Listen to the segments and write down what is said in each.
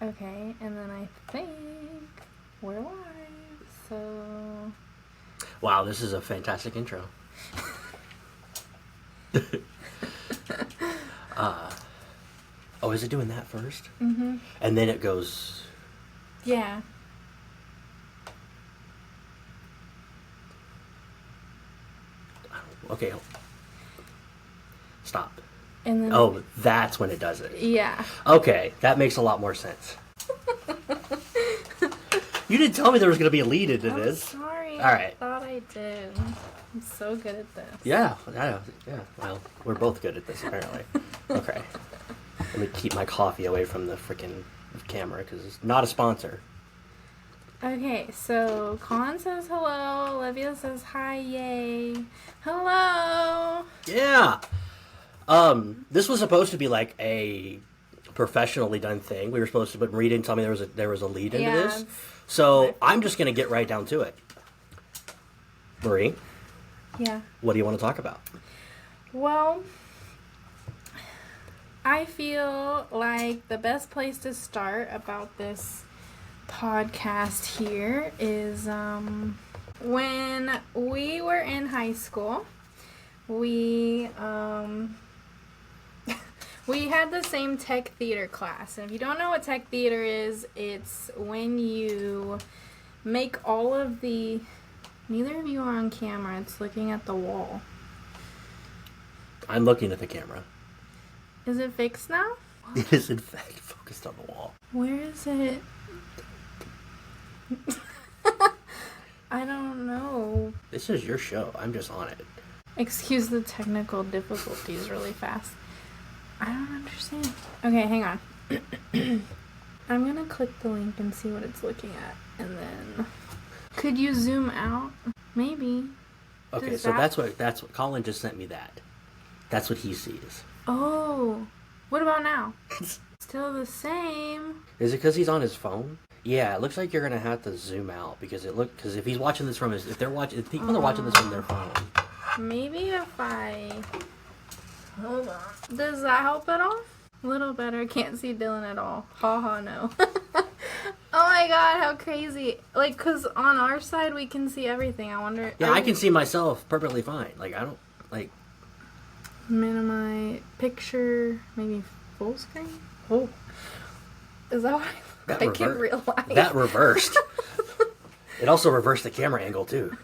Okay, and then I think we're live, so... Wow, this is a fantastic intro. Oh, is it doing that first? Mm-hmm. And then it goes... Yeah. Okay. Stop. And then... Oh, that's when it does it. Yeah. Okay, that makes a lot more sense. You didn't tell me there was going to be a lead into this. I'm sorry. All right. I thought I did. I'm so good at this. Yeah. Well, we're both good at this, apparently. Okay. Let me keep my coffee away from the freaking camera, because it's not a sponsor. Okay, so Colin says hello. Olivia says hi, yay. Hello. Yeah. This was supposed to be like a professionally done thing. We were supposed to, but Marie didn't tell me there was a lead into this. So I'm just going to get right down to it. Marie? Yeah. What do you want to talk about? Well, I feel like the best place to start about this podcast here is when we were in high school, we we had the same tech theater class. And if you don't know what tech theater is, it's when you make all of the... Neither of you are on camera. It's looking at the wall. I'm looking at the camera. Is it fixed now? It is, in fact, focused on the wall. Where is it? I don't know. This is your show. I'm just on it. Excuse the technical difficulties really fast. I don't understand. Okay, hang on. I'm gonna click the link and see what it's looking at. And then... Could you zoom out? Maybe. Okay, so that's what Colin just sent me that. That's what he sees. Oh. What about now? Still the same. Is it because he's on his phone? Yeah, it looks like you're gonna have to zoom out because if he's watching this from his, if people are watching this from their phone. Maybe if I... Hold on. Does that help at all? A little better. Can't see Dylan at all. Ha ha, no. Oh my god, how crazy. Like, because on our side we can see everything. I wonder... Yeah, I can see myself perfectly fine. Like, I don't... Like... Minimize picture, maybe full screen? Oh. Is that what I look like in real life? That reversed. It also reversed the camera angle, too.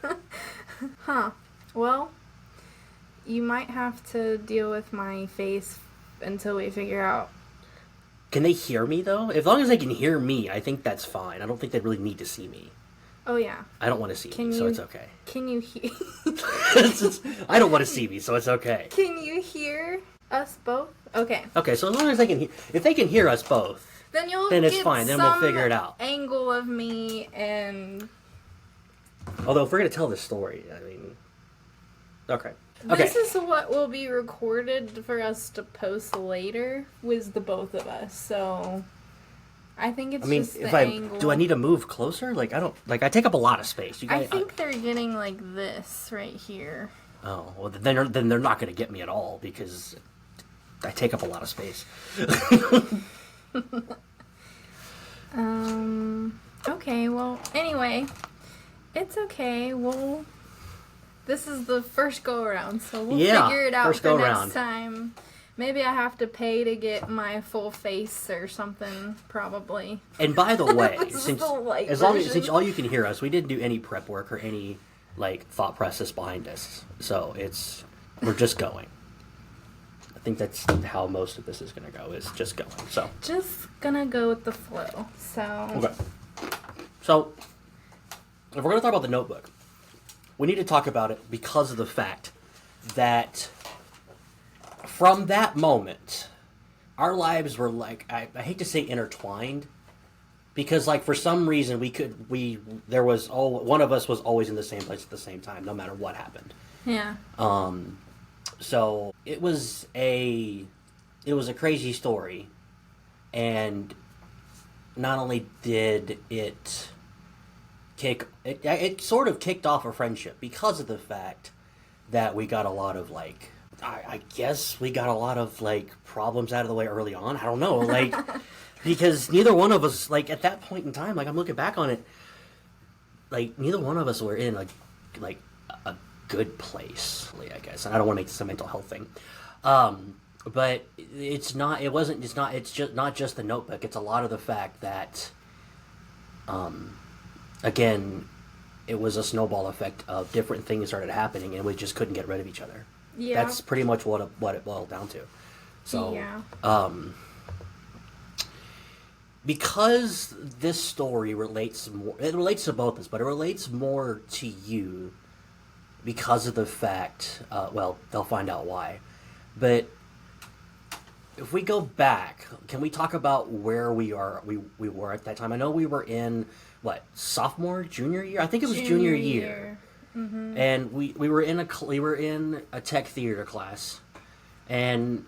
Huh. Well, you might have to deal with my face until we figure out. Can they hear me, though? As long as they can hear me, I think that's fine. I don't think they really need to see me. Oh, yeah. I don't want to see you, so it's okay. Can you hear... I don't want to see me, so it's okay. Can you hear us both? Okay. Okay, so as long as they can hear... If they can hear us both, then it's fine. Then we'll figure it out. Angle of me and... Although, if we're going to tell this story, I mean... Okay. This is what will be recorded for us to post later with the both of us, so... I think it's just the angle. Do I need to move closer? Like, I don't... Like, I take up a lot of space. I think they're getting, like, this right here. Oh, well, then they're not going to get me at all, because I take up a lot of space. Okay, well, anyway, it's okay. This is the first go-around, so we'll figure it out for next time. Maybe I have to pay to get my full face or something, probably. And by the way, since all you can hear us, we didn't do any prep work or any like thought process behind us. So we're just going. I think that's how most of this is going to go, is just going. So just gonna go with the flow. So okay. So if we're going to talk about the Notebook, we need to talk about it because of the fact that from that moment, our lives were like, I hate to say intertwined, because like for some reason one of us was always in the same place at the same time, no matter what happened. Yeah. So it was a crazy story, and not only did it sort of kicked off a friendship because of the fact that we got a lot of like, I guess we got a lot of like problems out of the way early on. I don't know, like Because neither one of us, like, at that point in time, like, I'm looking back on it, like, neither one of us were in, like a good place, I guess. And I don't want to make this a mental health thing. But it's not just the Notebook. It's a lot of the fact that, again, it was a snowball effect of different things started happening, and we just couldn't get rid of each other. Yeah. That's pretty much what it boiled down to. So, because this story relates to both of us, but it relates more to you because of the fact, well, they'll find out why. But if we go back, can we talk about where we were at that time? I know we were in, sophomore, junior year? I think it was junior year. Mm-hmm. And we were in a tech theater class, and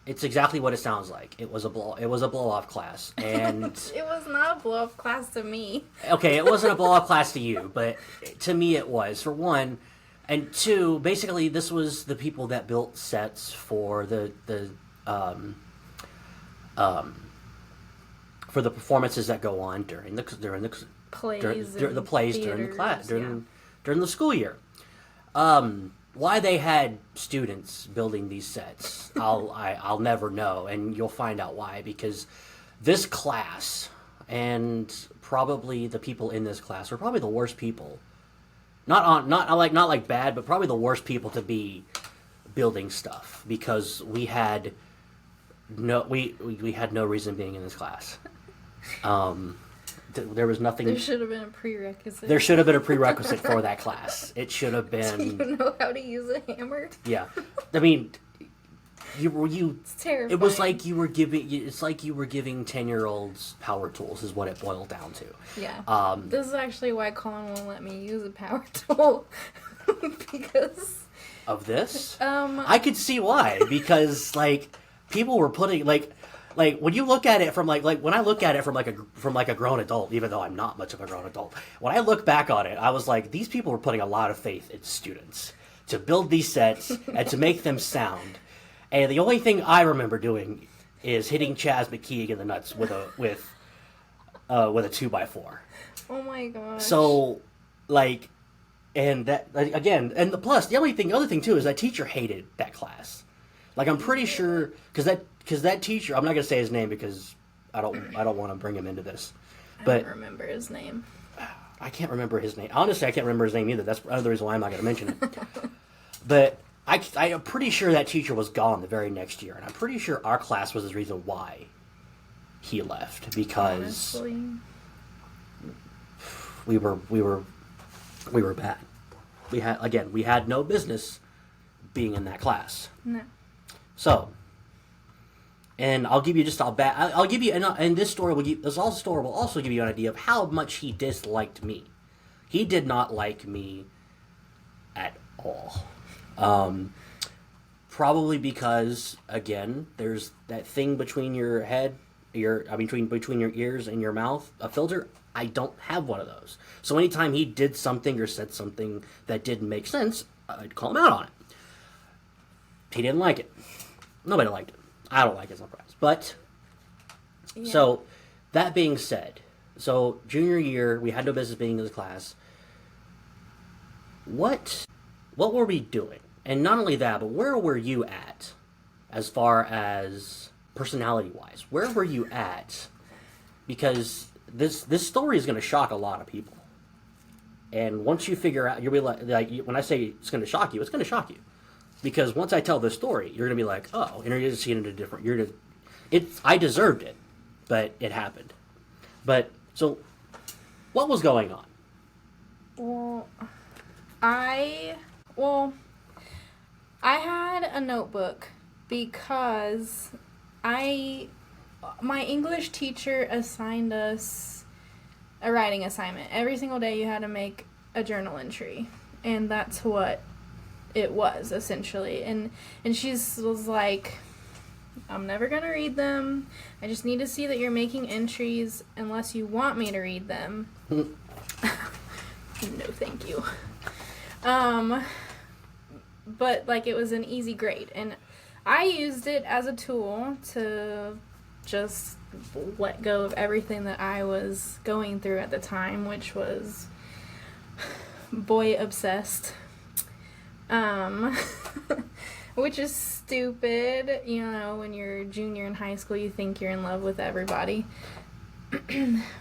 it's exactly what it sounds like. It was a blow off class, and it was not a blow off class to me. Okay, it wasn't a blow off class to you, but to me it was, for one. And two, basically this was the people that built sets for the performances that go on during the plays during the class during the school year. Why they had students building these sets, I'll never know, and you'll find out why, because this class and probably the people in this class were probably the worst people. Not like bad, but probably the worst people to be building stuff, because we had no reason being in this class. There was nothing. There should have been a prerequisite. There should have been a prerequisite for that class. It should have been. Do you know how to use a hammer? Yeah, I mean, you. It's terrifying. It was like you were giving. It's like you were giving 10-year-olds power tools, is what it boiled down to. Yeah. This is actually why Colin won't let me use a power tool, because of this. I could see why, because people were putting when you look at it from when I look at it from a grown adult, even though I'm not much of a grown adult, when I look back on it, I was like, these people were putting a lot of faith in students to build these sets and to make them sound. And the only thing I remember doing is hitting Chaz McKeague in the nuts with a 2x4. Oh my gosh. So, and that again, and the other thing too is that teacher hated that class. I'm pretty sure because that teacher, I'm not gonna say his name because I don't want to bring him into this. But I don't remember his name. I can't remember his name. Honestly, I can't remember his name either. That's another reason why I'm not gonna mention it. But I'm pretty sure that teacher was gone the very next year, and I'm pretty sure our class was the reason why he left, because honestly, we were bad. We had no business being in that class. No. So, and I'll give you I'll give you, and this story will also give you an idea of how much he disliked me. He did not like me at all. Probably because, again, there's that thing between your head, between your ears and your mouth, a filter. I don't have one of those. So anytime he did something or said something that didn't make sense, I'd call him out on it. He didn't like it. Nobody liked it. I don't like it sometimes. But, yeah. So, that being said, so junior year, we had no business being in the class. What were we doing? And not only that, but where were you at as far as personality-wise? Where were you at? Because this story is going to shock a lot of people. And once you figure out, you'll be like when I say it's going to shock you, it's going to shock you. Because once I tell this story, you're going to be like, oh, and you're going to see it in a different... I deserved it, but it happened. But, so, what was going on? Well, I had a notebook because my English teacher assigned us a writing assignment. Every single day you had to make a journal entry, and that's what it was, essentially. And she was like, I'm never going to read them. I just need to see that you're making entries unless you want me to read them. No, thank you. But, it was an easy grade. And I used it as a tool to just let go of everything that I was going through at the time, which was boy obsessed. Which is stupid. You know, when you're a junior in high school, you think you're in love with everybody.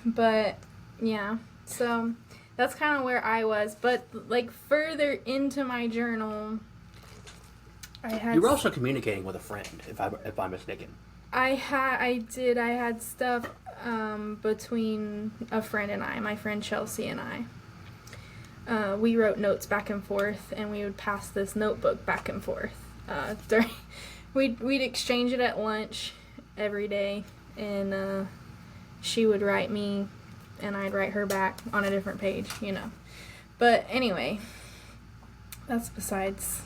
But, yeah. So, that's kind of where I was. But, like, further into my journal, I had... You were also communicating with a friend, if I'm mistaken. I did. I had stuff between a friend and I, my friend Chelsea and I. We wrote notes back and forth, and we would pass this notebook back and forth. We'd exchange it at lunch every day, and she would write me, and I'd write her back on a different page, you know. But anyway, that's besides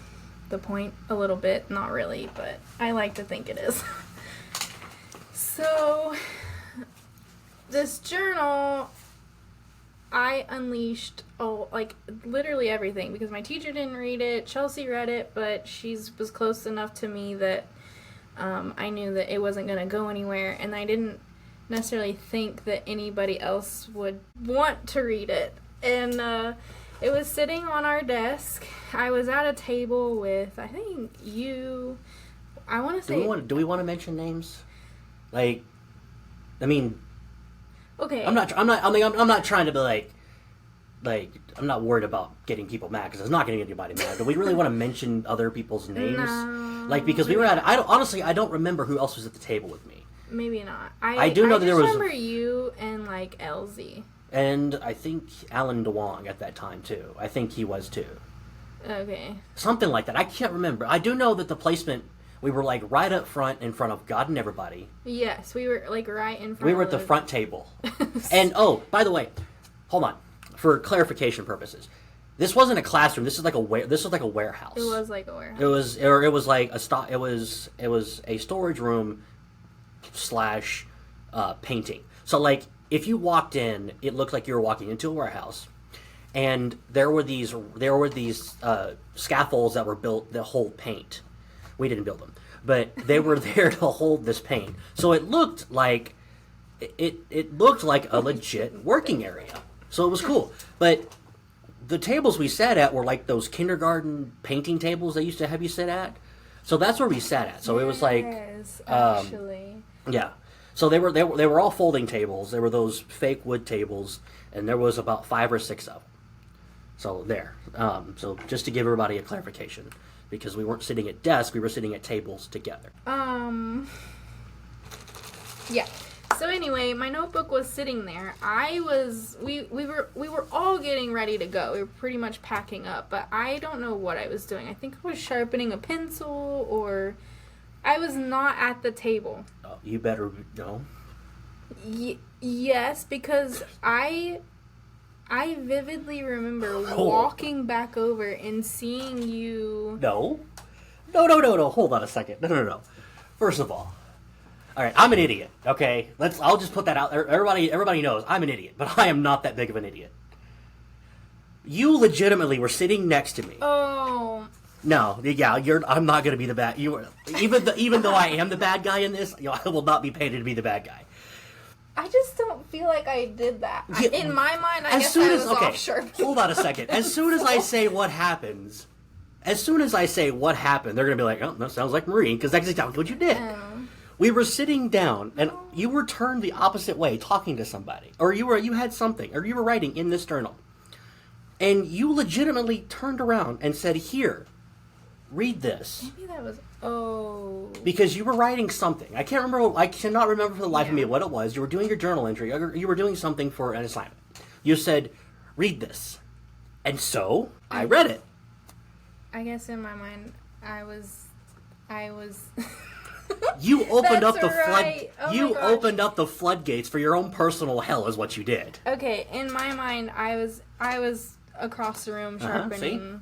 the point a little bit. Not really, but I like to think it is. So, this journal, I unleashed, literally everything, because my teacher didn't read it, Chelsea read it, but she was close enough to me that I knew that it wasn't going to go anywhere, and I didn't necessarily think that anybody else would want to read it. And it was sitting on our desk. I was at a table with, I think, you. I want to say... Do we want to mention names? Like, I mean... Okay. I'm not trying to be like, I'm not worried about getting people mad, because it's not going to get anybody mad. Do we really want to mention other people's names? No. Like, because we were at, I don't remember who else was at the table with me. Maybe not. I do know that there was... I remember you and, like, LZ. And I think Alan DeWong at that time, too. I think he was, too. Okay. Something like that. I can't remember. I do know that the placement... We were, like, right up front in front of God and everybody. Yes, we were, like, right in front We were at the front table. And, oh, by the way, hold on. For clarification purposes, this wasn't a classroom. This was like a warehouse. It was like a warehouse. It was like it was a storage room / painting. So, like, if you walked in, it looked like you were walking into a warehouse. And there were these scaffolds that were built that hold paint. We didn't build them, but they were there to hold this paint. So it looked like a legit working area. So it was cool. But the tables we sat at were like those kindergarten painting tables they used to have you sit at. So that's where we sat at. So it was like, actually, yeah. So they were all folding tables. They were those fake wood tables, and there was about 5 or 6 of them. So there. So just to give everybody a clarification. Because we weren't sitting at desks, we were sitting at tables together. Yeah. So anyway, my notebook was sitting there. We were all getting ready to go. We were pretty much packing up, but I don't know what I was doing. I think I was sharpening a pencil, or I was not at the table. Oh, you better know. Yes, because I vividly remember walking back over and seeing you... No. Hold on a second. No. First of all right, I'm an idiot, okay? I'll just put that out there. Everybody knows I'm an idiot, but I am not that big of an idiot. You legitimately were sitting next to me. Oh. No, yeah, I'm not going to be the bad... Even though I am the bad guy in this, I will not be painted to be the bad guy. I just don't feel like I did that. Yeah, in my mind, I guess I was off sharp. Hold on a second. As soon as I say what happened, they're going to be like, oh, that sounds like Marie, because that's exactly what you did. We were sitting down, and you were turned the opposite way, talking to somebody. Or you had something, or you were writing in this journal. And you legitimately turned around and said, here, read this. Maybe that was... Oh. Because you were writing something. I cannot remember for the life of me what it was. You were doing your journal entry. Or you were doing something for an assignment. You said, read this. And so, I read it. I guess in my mind, I was... You opened up the opened up the floodgates for your own personal hell is what you did. Okay, in my mind, I was across the room sharpening...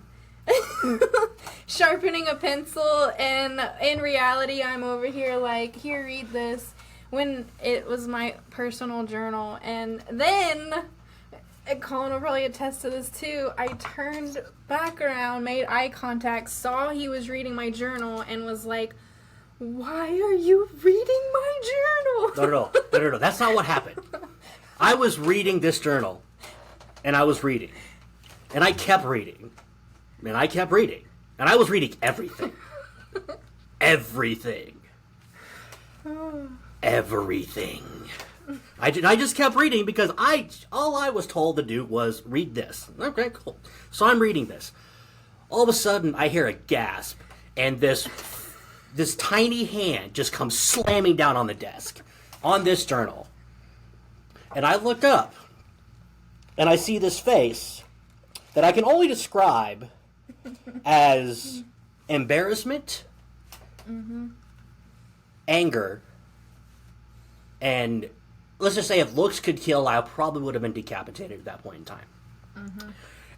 sharpening a pencil, and in reality I'm over here like, here, read this, when it was my personal journal. And then, Colin will probably attest to this too, I turned back around, made eye contact, saw he was reading my journal, and was like, why are you reading my journal? No. That's not what happened. I was reading this journal, and I was reading. And I kept reading. And I kept reading. And I was reading everything. Everything. Everything. I just kept reading because all I was told to do was read this. Okay, cool. So I'm reading this. All of a sudden, I hear a gasp, and this tiny hand just comes slamming down on the desk, on this journal. And I look up, and I see this face that I can only describe as embarrassment, anger, and let's just say if looks could kill, I probably would have been decapitated at that point in time.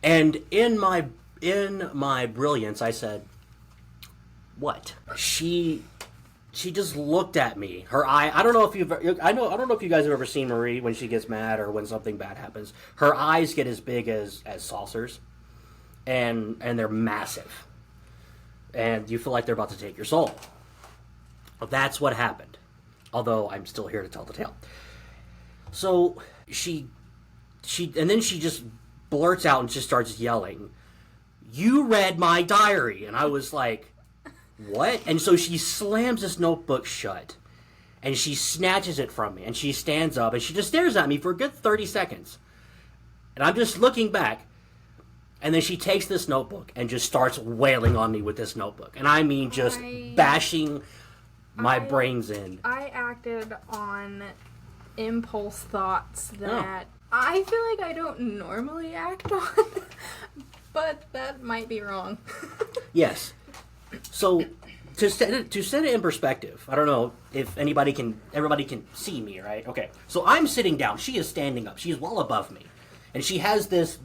And in my brilliance, I said, "What?" She just looked at me. Her eye. I don't know if I don't know if you guys have ever seen Marie when she gets mad or when something bad happens. Her eyes get as big as saucers, and they're massive, and you feel like they're about to take your soul. That's what happened. Although I'm still here to tell the tale. So she and then she just blurts out and just starts yelling, "You read my diary!" And I was like, "What?" And so she slams this notebook shut, and she snatches it from me, and she stands up, and she just stares at me for a good 30 seconds. And I'm just looking back, and then she takes this notebook and just starts wailing on me with this notebook. And I mean just bashing my brains in. I acted on impulse thoughts that I feel like I don't normally act on, but that might be wrong. Yes. So to set it in perspective, I don't know if everybody can see me, right? Okay. So I'm sitting down. She is standing up. She's well above me, and she has this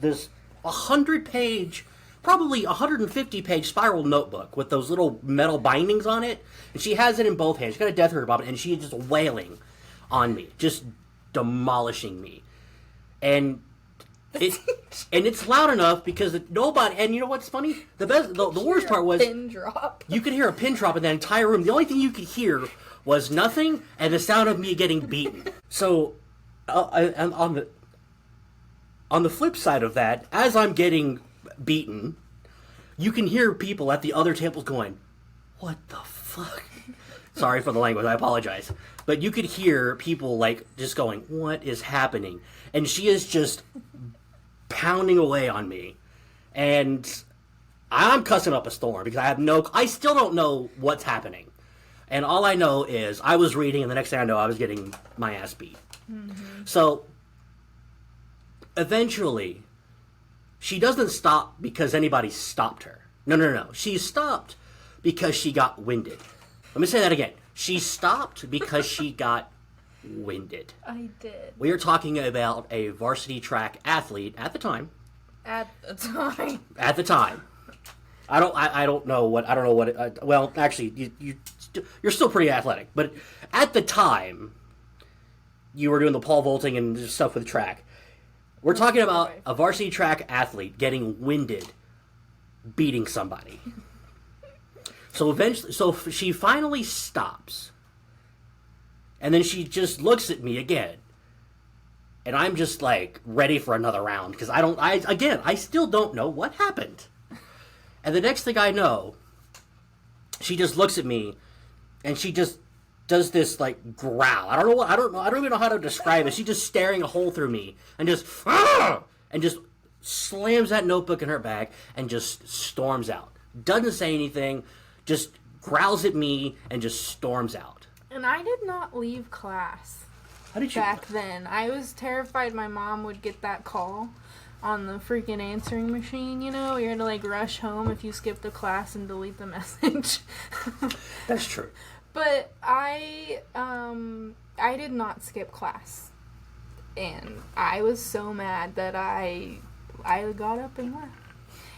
100-page, probably 150-page spiral notebook with those little metal bindings on it, and she has it in both hands. She's got a death grip on it, and she is just wailing on me, just demolishing me, and it's loud enough because nobody. And you know what's funny? The worst part was pin drop. You could hear a pin drop in that entire room. The only thing you could hear was nothing and the sound of me getting beaten. So, on the flip side of that, as I'm getting beaten, you can hear people at the other tables going, "What the fuck?" Sorry for the language, I apologize. But you could hear people like just going, "What is happening?" And she is just pounding away on me. And I'm cussing up a storm because I still don't know what's happening. And all I know is I was reading, and the next thing I know, I was getting my ass beat. Mm-hmm. So eventually, she doesn't stop because anybody stopped her. No. She stopped because she got winded. Let me say that again. She stopped because she got winded. I did. We are talking about a varsity track athlete at the time. At the time. At the time. I don't know what. Well, actually, you're still pretty athletic, but at the time, you were doing the pole vaulting and stuff with track. We're talking about a varsity track athlete getting winded, beating somebody. So she finally stops, and then she just looks at me again, and I'm just like ready for another round because I still don't know what happened. And the next thing I know, she just looks at me, and she just does this like growl. I don't even know how to describe it. She's just staring a hole through me and just slams that notebook in her bag and just storms out. Doesn't say anything, just growls at me and just storms out. And I did not leave class. How did you? Back then, I was terrified my mom would get that call on the freaking answering machine. You know, you had to like rush home if you skipped a class and delete the message. That's true. But I did not skip class, and I was so mad that I got up and left.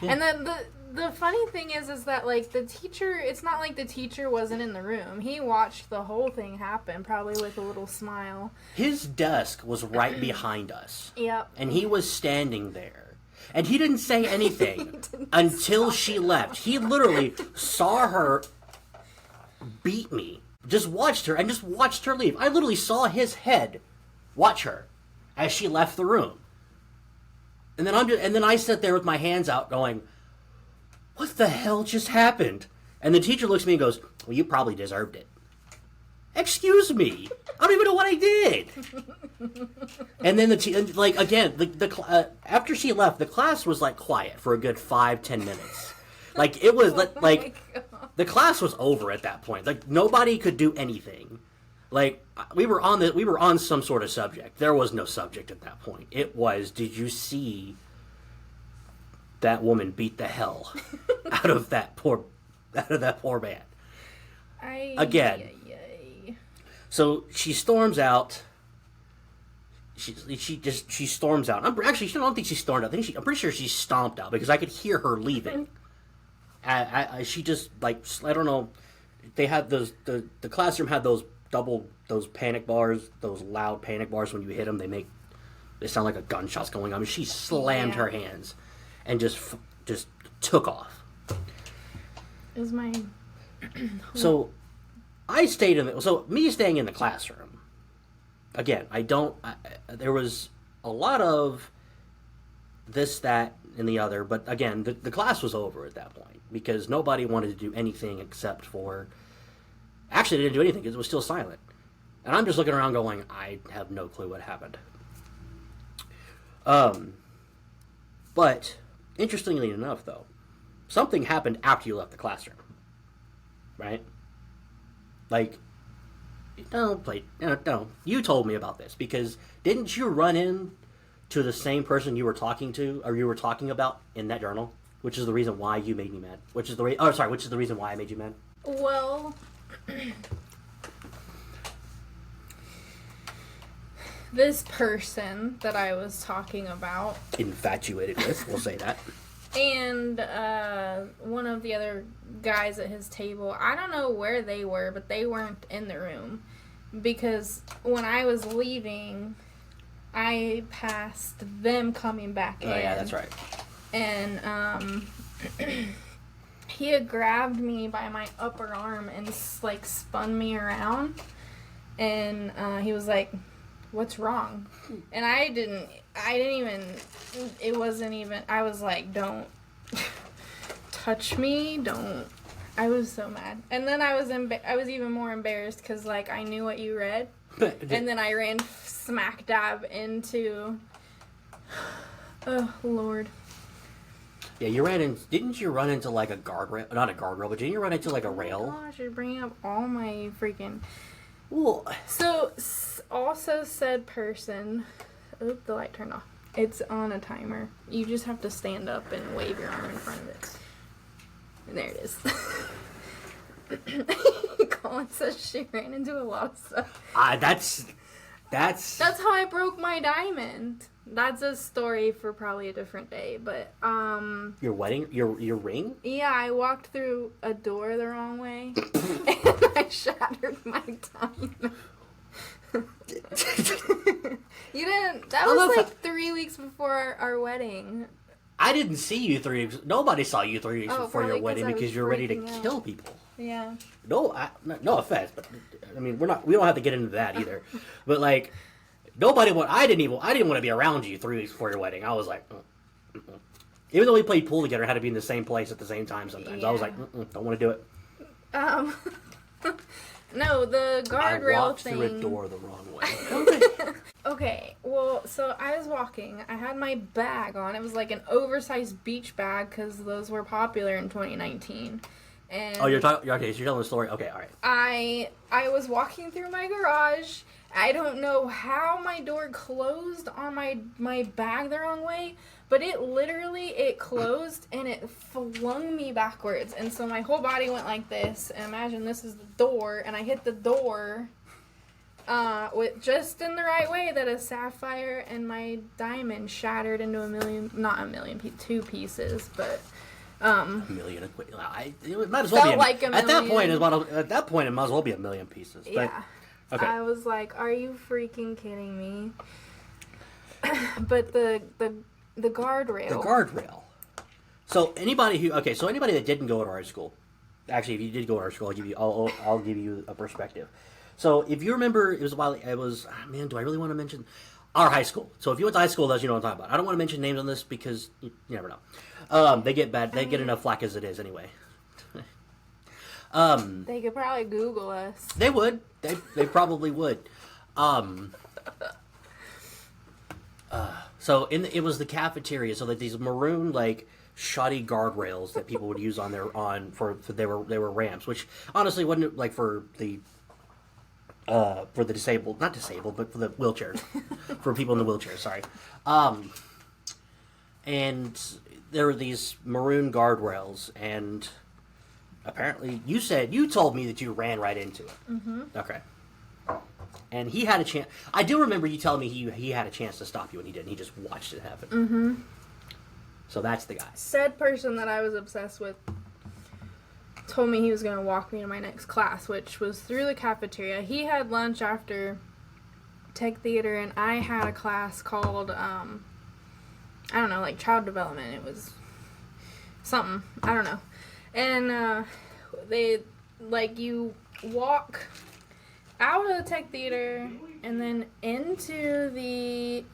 Yeah. And then the funny thing is that like the teacher, it's not like the teacher wasn't in the room. He watched the whole thing happen, probably with a little smile. His desk was right behind us. Yep. And he was standing there. And he didn't say anything until she left. He literally saw her beat me. Just watched her leave. I literally saw his head watch her as she left the room. And then I sit there with my hands out going, what the hell just happened? And the teacher looks at me and goes, well, you probably deserved it. Excuse me. I don't even know what I did. And then after she left, the class was like quiet for a good 5-10 minutes. Like it was the class was over at that point. Like nobody could do anything. Like we were on some sort of subject. There was no subject at that point. It was, did you see that woman beat the hell out of that poor man? Again. So she storms out. She storms out. I don't think she stormed out. I'm pretty sure she stomped out because I could hear her leaving. She just like, I don't know. They had the classroom had those panic bars, those loud panic bars. When you hit them, they sound like a gunshot's going on. I mean, she slammed her hands and just took off. Is my so I stayed me staying in the classroom. Again, there was a lot of this, that, and the other, but again, the class was over at that point because nobody wanted to do anything except for. Actually, they didn't do anything because it was still silent. And I'm just looking around going, I have no clue what happened. But, interestingly enough, though, something happened after you left the classroom. Right? Like, no. You told me about this because didn't you run in to the same person you were talking to, or you were talking about in that journal? Which is the reason why you made me mad. Which is the reason why I made you mad. Well, this person that I was talking about, infatuated with, we'll say that, and one of the other guys at his table, I don't know where they were, but they weren't in the room because when I was leaving, I passed them coming back in. Oh yeah, that's right. And he had grabbed me by my upper arm and like spun me around, and he was like, "What's wrong?" And I didn't even. It wasn't even. I was like, "Don't touch me! Don't." I was so mad, and then I was even more embarrassed because like I knew what you read, and then I ran smack dab into. Oh Lord. Yeah, didn't you run into like a guardrail? Not a guardrail, but didn't you run into like a rail? Oh gosh, you're bringing up all my freaking... Well, so, also said person... Oh, the light turned off. It's on a timer. You just have to stand up and wave your arm in front of it. And there it is. Colin says she ran into a lot of stuff. That's how I broke my diamond. That's a story for probably a different day, but your wedding, your ring? Yeah, I walked through a door the wrong way and I shattered my diamond. You didn't. That was like 3 weeks before our wedding. I didn't see you 3 weeks. Nobody saw you 3 weeks before your wedding because you're ready to kill people. Yeah. No offense, but I mean we don't have to get into that either. But like. I didn't want to be around you 3 weeks before your wedding. I was like, even though we played pool together, had to be in the same place at the same time sometimes. Yeah. I was like, don't want to do it. No, the guardrail thing. I walked through a door the wrong way. Okay, well, so I was walking. I had my bag on. It was like an oversized beach bag because those were popular in 2019. And so you're telling the story. Okay, all right. I was walking through my garage. I don't know how my door closed on my bag the wrong way, but it closed and it flung me backwards. And so my whole body went like this. And imagine this is the door, and I hit the door with just in the right way that a sapphire and my diamond shattered into two pieces, but... a million. It might as well be like a million. At that point, it might as well be a million pieces. But, yeah. Okay. I was like, "Are you freaking kidding me?" But the guardrail. The guardrail. So anybody that didn't go to art school, actually, if you did go to our school, I'll give you a perspective. So if you remember, it was man, do I really want to mention our high school? So if you went to high school, you know what I'm talking about. I don't want to mention names on this because you never know. They get enough flack as it is anyway. They could probably Google us. They would. They probably would. So it was the cafeteria. So that these maroon shoddy guardrails that people would use they were ramps, which honestly wasn't for the disabled, not disabled, but for the wheelchairs, for people in the wheelchairs. Sorry. And there were these maroon guardrails, and apparently you told me that you ran right into it. Mm-hmm. Okay. And he had a chance. I do remember you telling me he had a chance to stop you, and he didn't. He just watched it happen. Mm-hmm. So that's the guy. Said person that I was obsessed with told me he was going to walk me to my next class, which was through the cafeteria. He had lunch after tech theater, and I had a class called, I don't know, child development. It was something. I don't know. And they, you walk out of the tech theater and then into the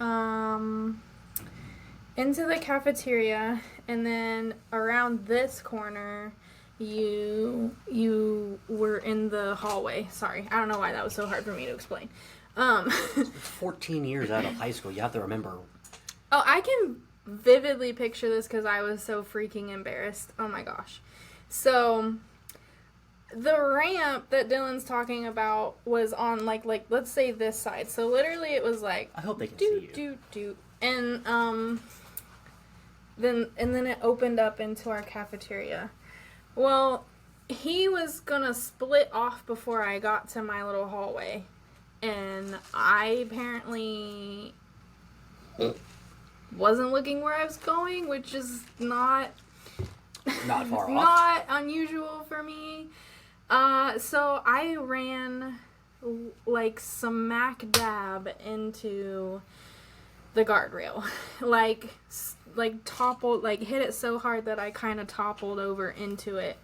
cafeteria, and then around this corner you were in the hallway. Sorry, I don't know why that was so hard for me to explain. 14 years out of high school, you have to remember. Oh, I can vividly picture this because I was so freaking embarrassed. Oh my gosh. So the ramp that Dylan's talking about was on let's say this side. So literally it was I hope they can see you. And then it opened up into our cafeteria. Well, he was gonna split off before I got to my little hallway, and I apparently wasn't looking where I was going, which is not far off. Not unusual for me. So I ran smack dab into the guardrail, toppled, hit it so hard that I kind of toppled over into it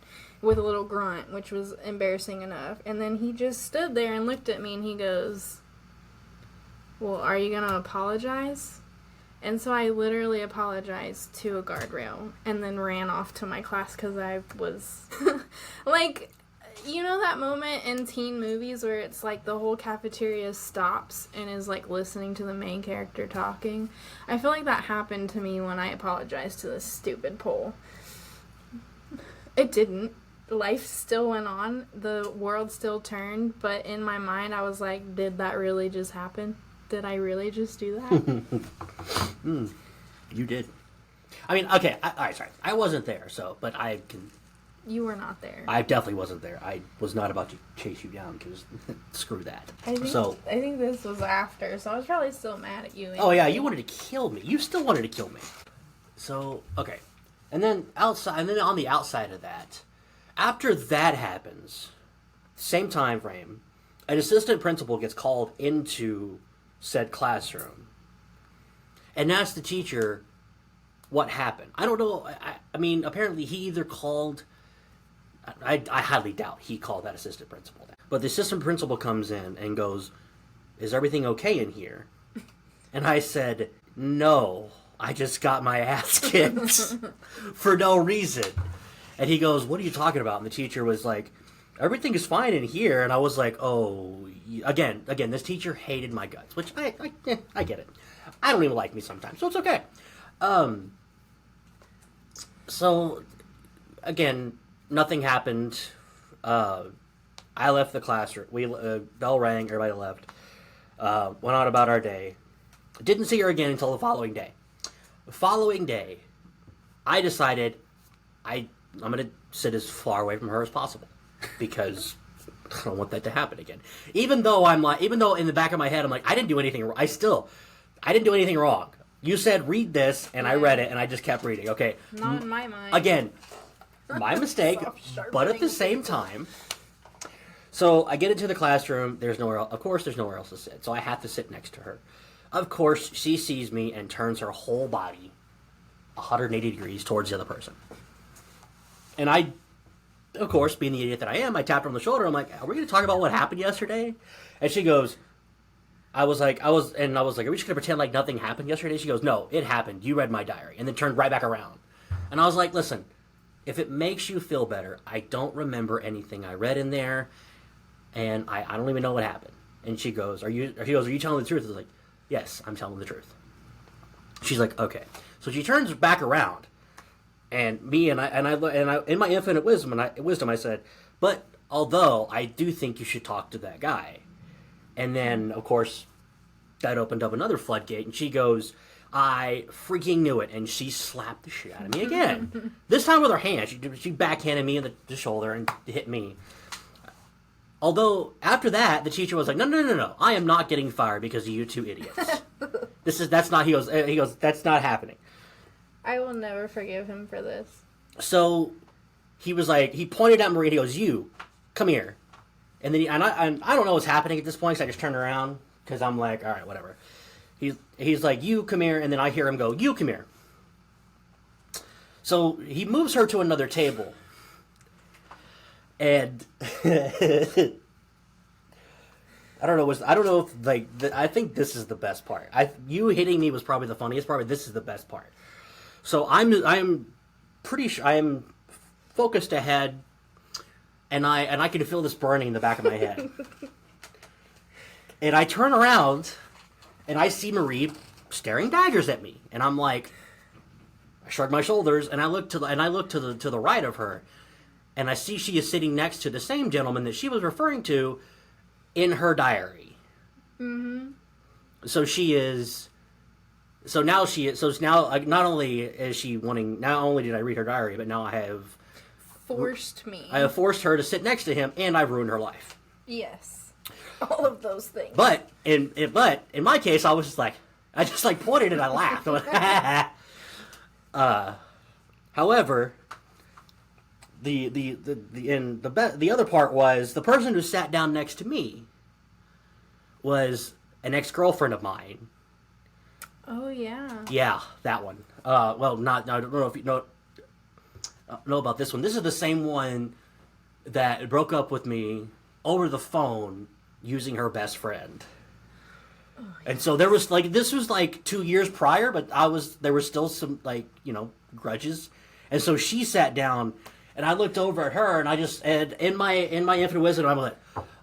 with a little grunt, which was embarrassing enough. And then he just stood there and looked at me, and he goes, "Well, are you gonna apologize?" And so I literally apologized to a guardrail and then ran off to my class because I was you know that moment in teen movies where it's the whole cafeteria stops and is listening to the main character talking? I feel like that happened to me when I apologized to this stupid pole. It didn't. Life still went on. The world still turned. But in my mind, I was like, did that really just happen? Did I really just do that? You did. I mean, okay. All right, sorry. I wasn't there, but I can... You were not there. I definitely wasn't there. I was not about to chase you down because screw that. I think this was after, so I was probably still mad at you. Anyway. Oh yeah, you wanted to kill me. You still wanted to kill me. So okay, and then on the outside of that, after that happens, same time frame, an assistant principal gets called into said classroom and asks the teacher what happened. I don't know. I mean, apparently he either called. I highly doubt he called that assistant principal. But the assistant principal comes in and goes, "Is everything okay in here?" And I said, "No, I just got my ass kicked for no reason." And he goes, "What are you talking about?" And the teacher was like, "Everything is fine in here." And I was like, "Oh, again, this teacher hated my guts," which I get it. I don't even like me sometimes, so it's okay. So, again, nothing happened. I left the classroom. Bell rang. Everybody left. Went on about our day. Didn't see her again until the following day. The following day, I decided I'm going to sit as far away from her as possible because I don't want that to happen again. Even though in the back of my head I'm like, I didn't do anything wrong. I didn't do anything wrong. You said read this, and I read it, and I just kept reading. Okay. Not in my mind. Again, my mistake, but at the same time. So I get into the classroom. There's nowhere else to sit. So I have to sit next to her. Of course, she sees me and turns her whole body 180 degrees towards the other person. And I of course, being the idiot that I am, I tapped her on the shoulder. I'm like, are we going to talk about what happened yesterday? And she goes, I was like, are we just going to pretend like nothing happened yesterday? She goes, no, it happened. You read my diary. And then turned right back around. And I was like, listen, if it makes you feel better, I don't remember anything I read in there. And I don't even know what happened. And she goes, are you telling the truth? I was like, yes, I'm telling the truth. She's like, okay. So she turns back around. And me and I in my infinite wisdom, I said, but although I do think you should talk to that guy. And then, of course, that opened up another floodgate, and she goes, I freaking knew it, and she slapped the shit out of me again. This time with her hand. She backhanded me in the shoulder and hit me. Although, after that, the teacher was like, no, I am not getting fired because of you two idiots. That's not, he goes, that's not happening. I will never forgive him for this. So, he was like, he pointed at Marie, and he goes, you, come here. And then I don't know what's happening at this point, so I just turned around, because I'm like, all right, whatever. He's like, you come here, and then I hear him go, you come here. So he moves her to another table. And I don't know if I think this is the best part. You hitting me was probably the funniest part, but this is the best part. So I'm pretty sure I am focused ahead. And I can feel this burning in the back of my head. And I turn around, and I see Marie staring daggers at me. And I'm like, I shrug my shoulders, and I look to the right of her, and I see she is sitting next to the same gentleman that she was referring to in her diary. Mm-hmm. So now not only did I read her diary, but now I have forced her to sit next to him, and I've ruined her life. Yes, all of those things. But in my case, I was just like, I just like pointed and I laughed. However, the other part was the person who sat down next to me was an ex-girlfriend of mine. Oh yeah. Yeah, that one. I don't know if you know about this one. This is the same one that broke up with me over the phone using her best friend. Oh, and so there was this was 2 years prior, but there were still some grudges. And so she sat down, and I looked over at her, and in my infinite wisdom, I'm like,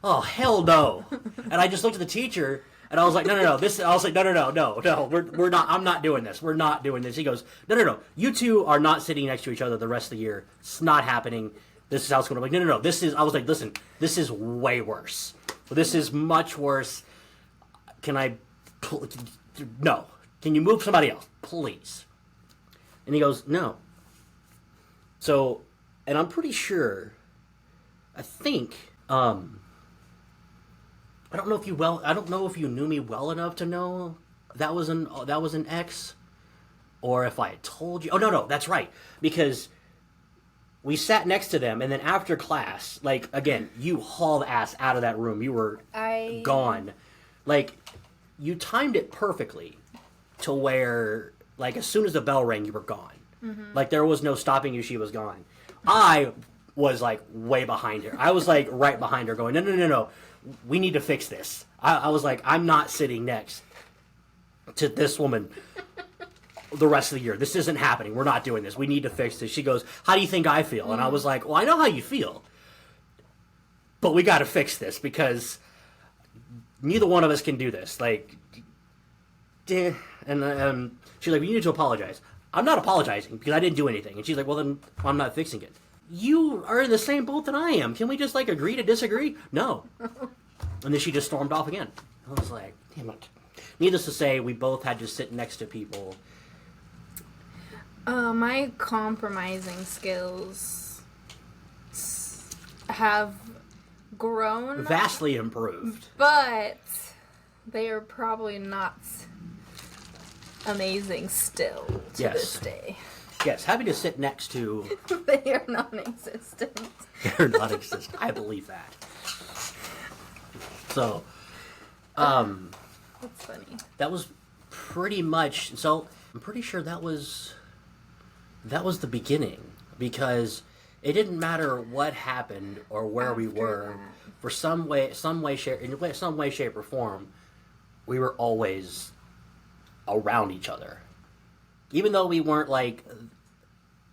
oh hell no. And I just looked at the teacher, and I was like, no. No. We're not. I'm not doing this. We're not doing this. He goes, no. You two are not sitting next to each other the rest of the year. It's not happening. This is how it's going to be. No. I was like, listen, this is way worse. This is much worse. No. Can you move somebody else, please? And he goes, no. So, and I'm pretty sure, I think, I don't know if you knew me well enough to know that was an ex, or if I had told you. Oh no, that's right, because we sat next to them, and then after class, again, you hauled ass out of that room. You were gone. You timed it perfectly to where, as soon as the bell rang, you were gone. Mm-hmm. There was no stopping you. She was gone. I was way behind her. I was right behind her, going, no. We need to fix this. I was like, I'm not sitting next to this woman the rest of the year. This isn't happening. We're not doing this. We need to fix this. She goes, how do you think I feel? And I was like, well, I know how you feel, but we got to fix this because neither one of us can do this. And she's like, you need to apologize. I'm not apologizing because I didn't do anything. And she's like, well, then I'm not fixing it. You are in the same boat that I am. Can we just agree to disagree? No. And then she just stormed off again. I was like, damn it. Needless to say, we both had to sit next to people. My compromising skills have grown. Vastly improved. But they are probably not amazing still to this day. Yes, having to sit next to... They are non-existent. They're non-existent. I believe that. So, that's funny. That was pretty much... So, I'm pretty sure that was the beginning. Because it didn't matter what happened or where we were. That. For some way, shape, or form, we were always around each other, even though we weren't like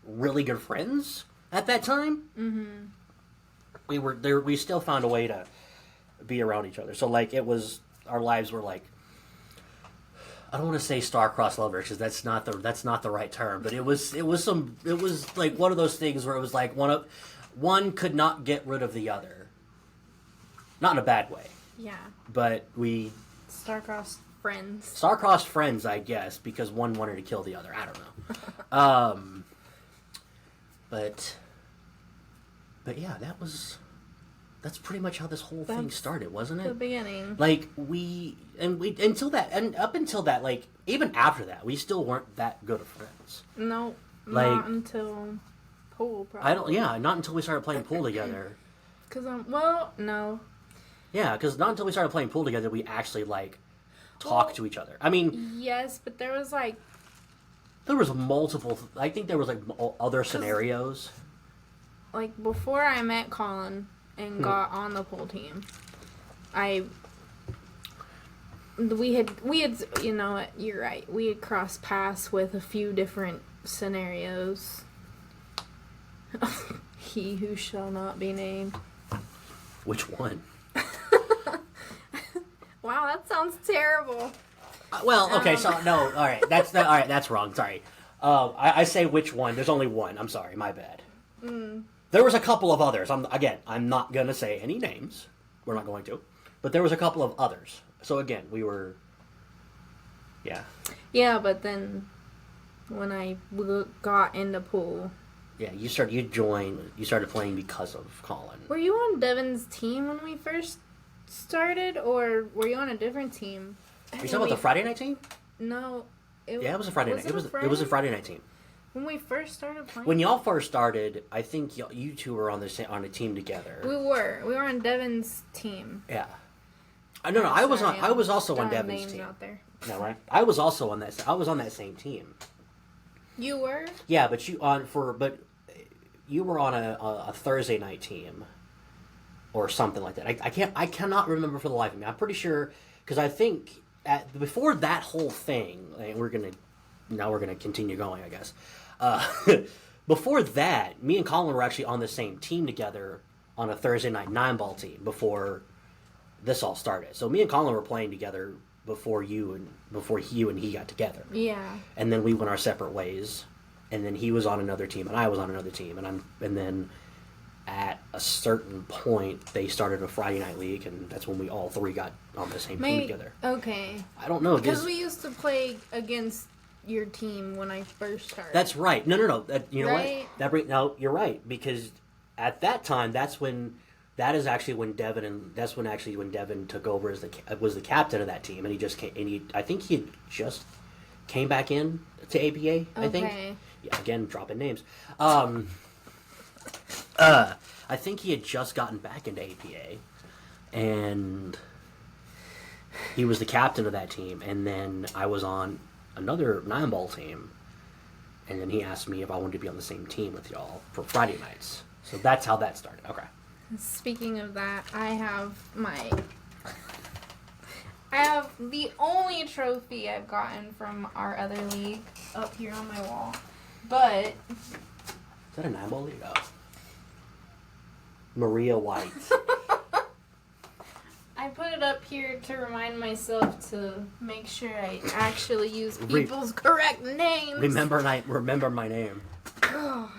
really good friends at that time. Mm-hmm. We were there. We still found a way to be around each other. So like it was, our lives were like, I don't want to say star-crossed lovers because that's not the right term, but it was like one of those things where it was like one could not get rid of the other, not in a bad way. Yeah. But we star-crossed friends. Star-crossed friends, I guess, because one wanted to kill the other. I don't know. But yeah, that's pretty much how this whole thing started, wasn't it? The beginning. Like until that, like even after that, we still weren't that good of friends. No, like, not until pool. Probably. Not until we started playing pool together. No. Yeah, because not until we started playing pool together, we actually like talked to each other. I mean, yes, but there was multiple. I think there was like other scenarios. Like before I met Colin and got on the pool team, we had you know what, you're right, we had crossed paths with a few different scenarios. He who shall not be named. Which one? Wow, that sounds terrible. Well, okay, so no, all right, that's wrong. Sorry, I say which one. There's only one. I'm sorry, my bad. There was a couple of others. I'm not gonna say any names. We're not going to, but there was a couple of others. So again, we were, yeah. Yeah, but then when I got into pool. Yeah, you started playing because of Colin. Were you on Devin's team when we first started, or were you on a different team? Are you talking about the Friday night team? No. It was a Friday night. It was a Friday night team. When we first started playing? When y'all first started, I think you two were on a team together. We were on Devin's team. Yeah. No, I was also on Devin's team. Out there. No, right? I was also on that. I was on that same team. You were? Yeah, but you were on a Thursday night team, or something like that. I cannot remember for the life of me. I'm pretty sure because I think before that whole thing, and we're gonna continue going, I guess. Before that, me and Colin were actually on the same team together on a Thursday night 9-ball team before this all started. So me and Colin were playing together before you and he got together. Yeah. And then we went our separate ways, and then he was on another team and I was on another team, and then at a certain point they started a Friday night league, and that's when we all three got on the same team together. Okay. I don't know because we used to play against your team when I first started. That's right. No. You know right? what? No, you're right, because at that time when Devin took over as was the captain of that team, and he just came, I think he had just came back in to APA. Okay. I think. Yeah, again, dropping names. I think he had just gotten back into APA, and he was the captain of that team. And then I was on another 9-ball team, and then he asked me if I wanted to be on the same team with y'all for Friday nights. So that's how that started. Okay. Speaking of that, I have the only trophy I've gotten from our other league up here on my wall. But is that a 9-ball league? Oh. Maria White. I put it up here to remind myself to make sure I actually use people's correct names. Remember my name. Gosh,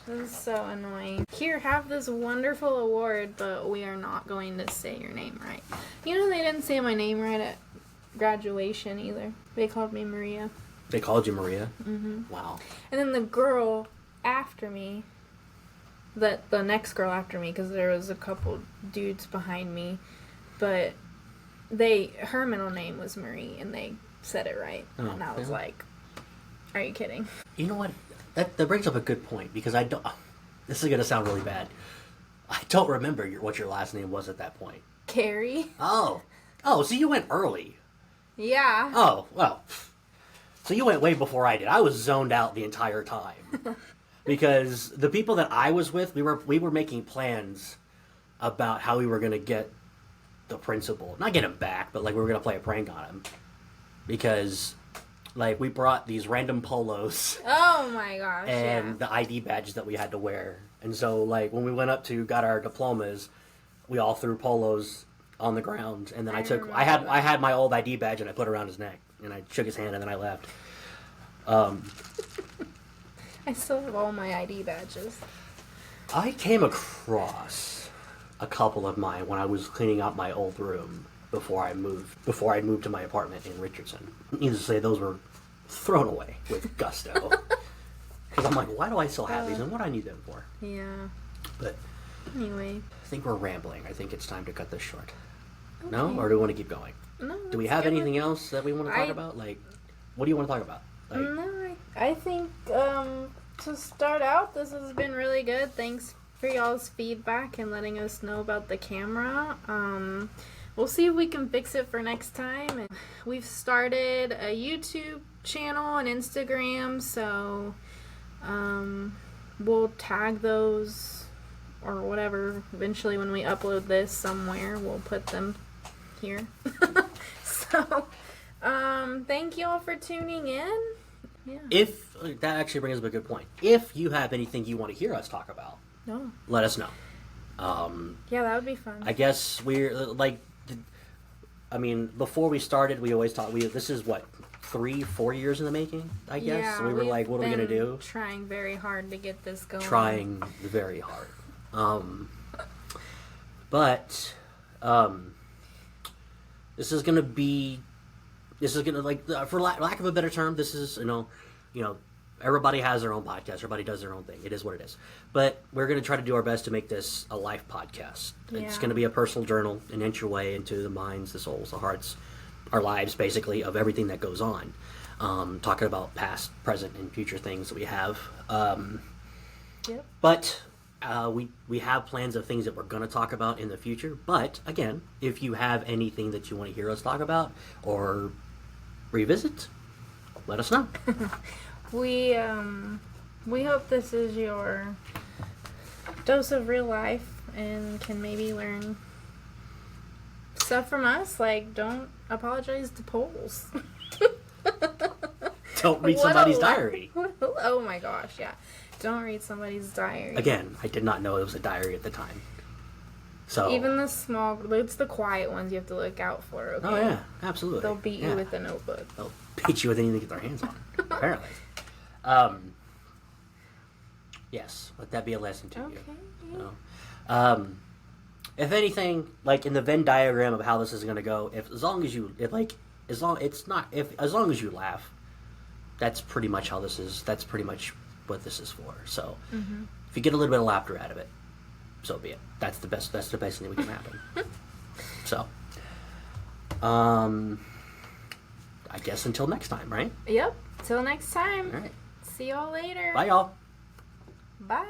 this is so annoying. Here, have this wonderful award, but we are not going to say your name right. You know they didn't say my name right at graduation either. They called me Maria. They called you Maria? Mm-hmm. Wow. And then the girl after me, the next girl after me, because there was a couple dudes behind me, but her middle name was Marie, and they said it right. Oh, and I was like, are you kidding? You know what? That brings up a good point, because this is going to sound really bad. I don't remember what your last name was at that point. Carrie. Oh, so you went early. Yeah. Oh, well. So you went way before I did. I was zoned out the entire time. because the people that I was with, we were making plans about how we were going to get the principal, not get him back, but like we were going to play a prank on him, because like we brought these random polos. Oh my gosh! And the ID badges that we had to wear, and so like when we went up to got our diplomas, we all threw polos on the ground, and then I had my old ID badge and I put it around his neck, and I shook his hand, and then I left. I still have all my ID badges. I came across a couple of mine when I was cleaning out my old room before I moved to my apartment in Richardson. Needless to say, those were thrown away with gusto. Because I'm like, why do I still have these, and what do I need them for? Yeah. But anyway, I think we're rambling. I think it's time to cut this short. Okay. No? Or do we want to keep going? No. Do we have anything else that we want to talk about? Like, what do you want to talk about? Like, no, I think to start out, this has been really good. Thanks for y'all's feedback and letting us know about the camera. We'll see if we can fix it for next time. And we've started a YouTube channel and Instagram, so we'll tag those or whatever. Eventually, when we upload this somewhere, we'll put them here. So, thank y'all for tuning in. Yeah. If that actually brings up a good point. If you have anything you want to hear us talk about, let us know. Yeah, that would be fun. I guess we're like, I mean, before we started, we always thought this is what 3-4 years in the making. I guess. Yeah, so we were like, what are we gonna do? Trying very hard to get this going. Trying very hard. But this is gonna like, for lack of a better term, this is, you know, everybody has their own podcast. Everybody does their own thing. It is what it is. But we're going to try to do our best to make this a life podcast. Yeah. It's going to be a personal journal, an inch your way into the minds, the souls, the hearts, our lives, basically, of everything that goes on. Talking about past, present, and future things that we have. Yep. But we have plans of things that we're going to talk about in the future. But, again, if you have anything that you want to hear us talk about or revisit, let us know. We hope this is your dose of real life and can maybe learn stuff from us. Like, don't apologize to Poles. Don't read somebody's diary. Oh my gosh, yeah. Don't read somebody's diary. Again, I did not know it was a diary at the time. So even the small, it's the quiet ones you have to look out for, okay? Oh, yeah, absolutely. They'll beat you with a notebook. They'll beat you with anything they get their hands on, apparently. Yes, let that be a lesson to you. Yeah. If anything, like in the Venn diagram of how this is going to go, as long as you laugh, that's pretty much how this is. That's pretty much what this is for. So, if you get a little bit of laughter out of it, so be it. That's the best thing that can happen. So, I guess until next time, right? Yep. Till next time. All right. See y'all later. Bye, y'all. Bye.